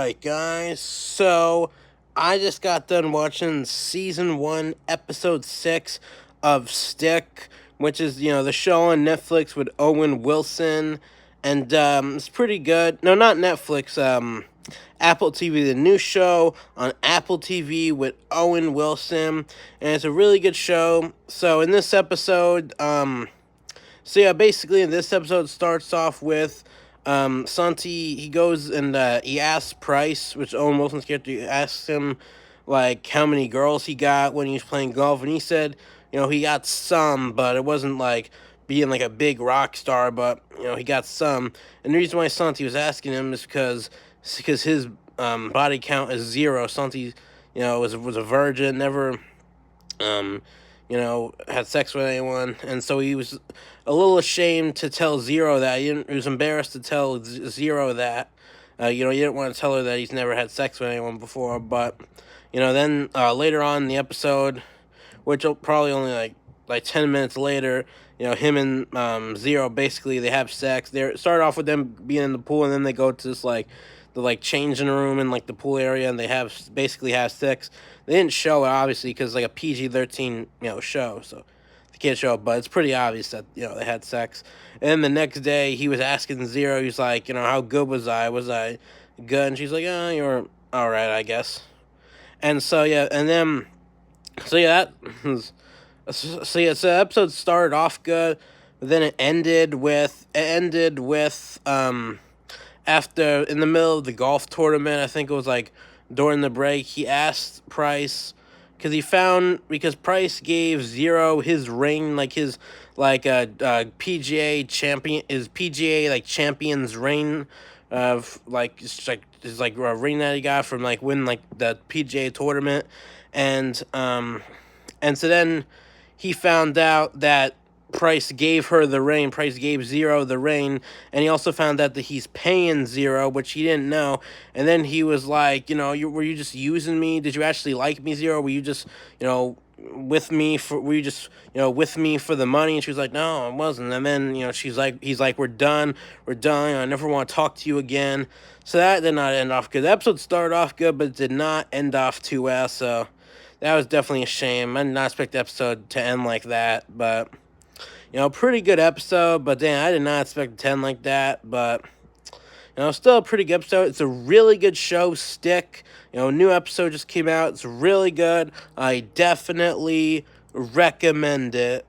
Alright, guys, so I just got done watching season 1, episode 6 of Stick, which is, the show on Netflix with Owen Wilson, and it's pretty good. No, not Netflix, Apple TV, the new show on Apple TV with Owen Wilson, and it's a really good show. So in this episode, basically this episode starts off with Santi. He goes and he asks Price, which Owen Wilson's character, he asks him like how many girls he got when he was playing golf, and he said, he got some, but it wasn't like being like a big rock star, but he got some. And the reason why Santi was asking him is because his body count is 0. Santi, was a virgin, never had sex with anyone, and so he was a little ashamed to tell Zero that. He was embarrassed to tell Zero that. He didn't want to tell her that he's never had sex with anyone before, but, then later on in the episode, which will probably only like 10 minutes later, him and Zero, basically, they have sex. They start off with them being in the pool, and then they go to this, the changing room in the pool area, and they basically have sex. They didn't show it, obviously, because like a PG-13 show, so they can't show it, but it's pretty obvious that they had sex. And then the next day he was asking Zero, he's like, how good was I good? And she's like, oh, you're all right, I guess. And so that so the episode started off good, but then it ended with after, in the middle of the golf tournament, I think it was during the break, he asked Price, because Price gave Zero his ring, his PGA champion, his PGA champions ring, of his ring that he got from winning the PGA tournament, and so then he found out that Price gave her the ring. Price gave Zero the ring, and he also found out that he's paying Zero, which he didn't know. And then he was like, were you just using me? Did you actually like me, Zero? Were you just, with me for? Were you just, with me for the money? And she was like, no, I wasn't. And then, he's like, we're done. I never want to talk to you again. So that did not end off good. The episode started off good, but it did not end off too well. So that was definitely a shame. I did not expect the episode to end like that, but. Pretty good episode, but damn, I did not expect it to end like that, but, still a pretty good episode. It's a really good show, Stick. New episode just came out. It's really good. I definitely recommend it.